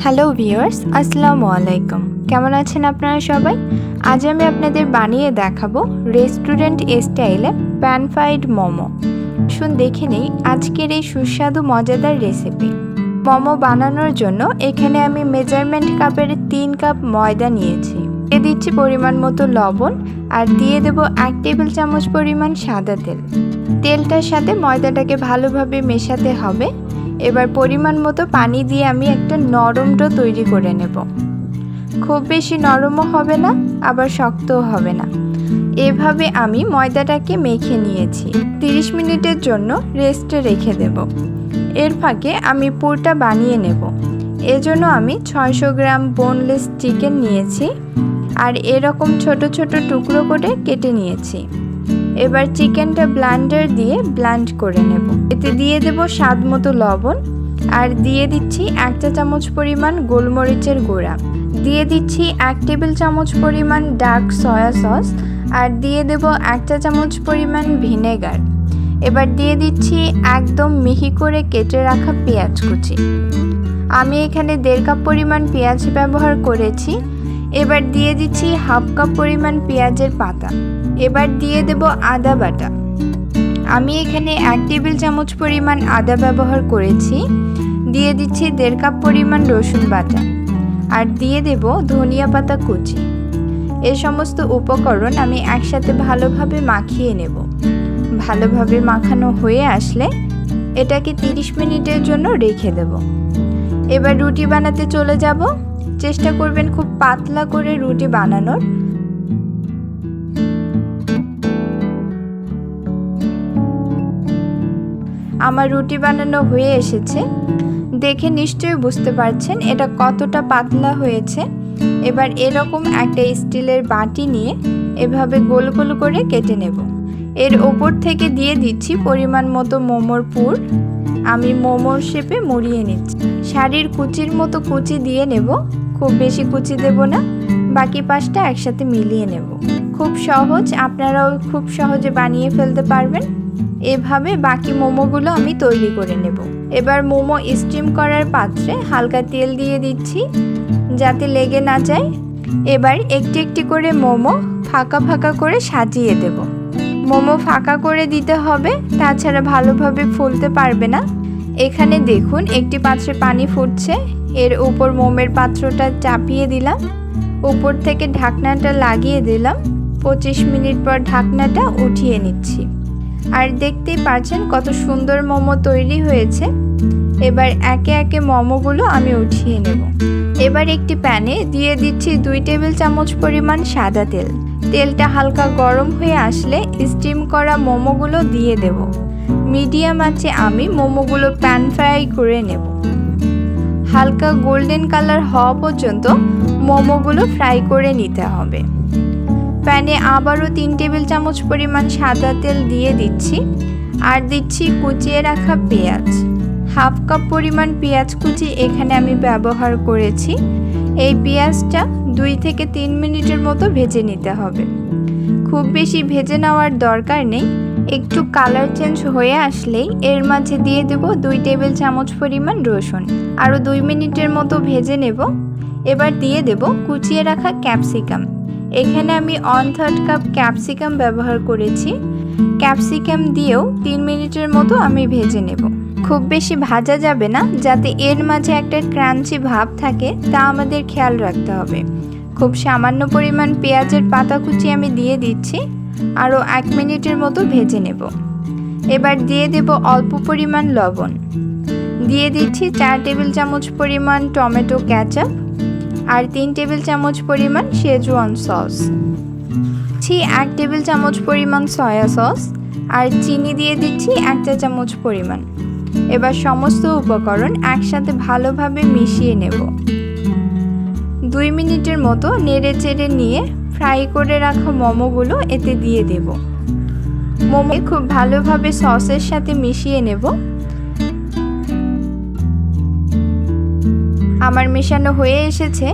Hello viewers, আসসালামু আলাইকুম। কেমন আছেন আপনারা সবাই? আজ আমি আপনাদের বানিয়ে দেখাবো রেস্টুরেন্ট স্টাইলে প্যান ফ্রাইড মোমো। শুন দেখে নেই আজকের এই সুস্বাদু মজাদার রেসিপি। মোমো বানানোর জন্য এখানে আমি মেজারমেন্ট কাপের 3 কাপ ময়দা নিয়েছি। দিয়ে দিচ্ছি পরিমাণ মতো লবণ আর দিয়ে দেব 1 টেবিল চামচ পরিমাণ সাদা তেল। তেলটার সাথে ময়দাটাকে ভালোভাবে মেশাতে হবে। এবার পরিমাণ মতো পানি দিয়ে আমি একটা নরম ডো তৈরি করে নেব। খুব বেশি নরমও হবে না, আবার শক্তও হবে না। এভাবে আমি ময়দাটাকে মেখে নিয়েছি। 30 মিনিটের জন্য রেস্টে রেখে দেব। এর ফাঁকে আমি পুরটা বানিয়ে নেব। এজন্য আমি 600 গ্রাম বোনলেস চিকেন নিয়েছি আর এরকম ছোট ছোট টুকরো করে কেটে নিয়েছি। এবার চিকেনটা ব্লেন্ডার দিয়ে ব্লেন্ড করে নেব। এতে দিয়ে দেব স্বাদ মতো লবণ আর দিয়ে দিচ্ছি 1 চা চামচ পরিমাণ গোলমরিচের গুঁড়া। দিয়ে দিচ্ছি 1 টেবিল চামচ পরিমাণ ডার্ক সয়া সস আর দিয়ে দেব 1 চা চামচ পরিমাণ ভিনেগার। এবার দিয়ে দিচ্ছি একদম মিহি করে কেটে রাখা পেঁয়াজ কুচি। আমি এখানে 1.5 কাপ পরিমাণ পেঁয়াজ ব্যবহার করেছি। এবার দিয়ে দিচ্ছি 1/2 কাপ পরিমাণ পেঁয়াজের পাতা। এবার দিয়ে দেব আদা বাটা। আমি এখানে 1 টেবিল চামচ পরিমাণ আদা ব্যবহার করেছি। দিয়ে দিচ্ছি 1.5 কাপ পরিমাণ রসুন বাটা আর দিয়ে দেব ধনিয়া পাতা কুচি। এই সমস্ত উপকরণ আমি একসাথে ভালোভাবে মাখিয়ে নেব। ভালোভাবে মাখানো হয়ে আসলে এটাকে 30 মিনিটের জন্য রেখে দেব। এবার রুটি বানাতে চলে যাব। চেষ্টা করবেন খুব পাতলা করে রুটি বানানোর। আমার রুটি বানানো হয়ে এসেছে। দেখে নিশ্চয়ই বুঝতে পারছেন এটা কতটা পাতলা হয়েছে। এবার এরকম একটা স্টিলের বাটি নিয়ে এভাবে গোল গোল করে কেটে নেব। এর ওপর থেকে দিয়ে দিচ্ছি পরিমাণ মতো মোমোর পুর। আমি মোমোর শেপে মুড়িয়ে নিচ্ছি। শাড়ির কুচির মতো কুচি দিয়ে নেব, খুব বেশি কুচি দেব না। বাকি পাশটা একসাথে মিলিয়ে নেব। খুব সহজ, আপনারাও খুব সহজে বানিয়ে ফেলতে পারবেন। এভাবে বাকি মোমোগুলো আমি তৈরি করে নেব। এবার মোমো স্টিম করার পাত্রে হালকা তেল দিয়ে দিচ্ছি যাতে লেগে না যায়। এবার একটি একটি করে মোমো ফাঁকা ফাঁকা করে সাজিয়ে দেব। মোমো ফাঁকা করে দিতে হবে, তাছাড়া ভালোভাবে ফুলতে পারবে না। এখানে দেখুন একটি পাত্রে পানি ফুটছে। এর উপর মোমের পাত্রটা চাপিয়ে দিলাম। উপর থেকে ঢাকনাটা লাগিয়ে দিলাম। 25 মিনিট পর ঢাকনাটা উঠিয়ে নিচ্ছি। আর দেখতেই পাচ্ছেন কত সুন্দর মোমো তৈরি হয়েছে। এবার একে একে মোমোগুলো আমি উঠিয়ে নেব। এবার একটি প্যানে দিয়ে দিচ্ছি 2 টেবিল চামচ পরিমাণ সাদা তেল। তেলটা হালকা গরম হয়ে আসলে স্টিম করা মোমোগুলো দিয়ে দেব। মিডিয়াম আঁচে আমি মোমোগুলো প্যান ফ্রাই করে নেব। হালকা গোল্ডেন কালার হওয়া পর্যন্ত মোমোগুলো ফ্রাই করে নিতে হবে। প্যানে আবারও 3 টেবিল চামচ পরিমাণ সাদা তেল দিয়ে দিচ্ছি আর দিচ্ছি কুচিয়ে রাখা পেঁয়াজ। 1/2 কাপ পরিমাণ পেঁয়াজ কুচি এখানে আমি ব্যবহার করেছি। এই পেঁয়াজটা 2 থেকে 3 মিনিটের মতো ভেজে নিতে হবে। খুব বেশি ভেজে নেওয়ার দরকার নেই। একটু কালার চেঞ্জ হয়ে আসলেই এর মাঝে দিয়ে দেব 2 টেবিল চামচ পরিমাণ রসুন। আরও 2 মিনিটের মতো ভেজে নেব। এবার দিয়ে দেব কুচিয়ে রাখা ক্যাপসিকাম। এখানে আমি 1/3 কাপ ক্যাপসিকাম ব্যবহার করেছি। ক্যাপসিকাম দিয়েও 3 মিনিটের মতো আমি ভেজে নেব। খুব বেশি ভাজা যাবে না, যাতে এর মাঝে একটা ক্রাঞ্চি ভাব থাকে তা আমাদের খেয়াল রাখতে হবে। খুব সামান্য পরিমাণ পেঁয়াজের পাতা কুচি আমি দিয়ে দিচ্ছি। আরও 1 মিনিটের মতো ভেজে নেব। এবার দিয়ে দেব অল্প পরিমাণ লবণ। দিয়ে দিচ্ছি 4 টেবিল চামচ পরিমাণ টমেটো কেচাপ আর 3 টেবিল চামচ পরিমাণ শেজওয়ান সস। 1 টেবিল চামচ পরিমাণ সয়া সস আর চিনি দিয়ে দিচ্ছি 1 চা চামচ পরিমাণ। এবার সমস্ত উপকরণ একসাথে ভালোভাবে মিশিয়ে নেব। 2 মিনিটের মতো নেড়ে চেড়ে নিয়ে ফ্রাই করে রাখা মোমোগুলো এতে দিয়ে দেব। মোমো খুব ভালোভাবে সসের সাথে মিশিয়ে নেব। আমার মেশানো হয়ে এসেছে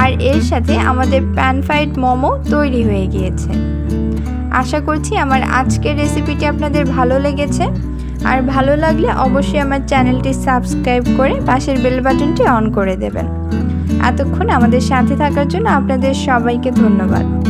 আর এর সাথে আমাদের প্যান ফ্রাইড মোমো তৈরি হয়ে গিয়েছে। আশা করছি আমার আজকের রেসিপিটি আপনাদের ভালো লেগেছে। আর ভালো লাগলে অবশ্যই আমার চ্যানেলটি সাবস্ক্রাইব করে পাশের বেল বাটনটি অন করে দেবেন। এতক্ষণ আমাদের সাথে থাকার জন্য আপনাদের সবাইকে ধন্যবাদ।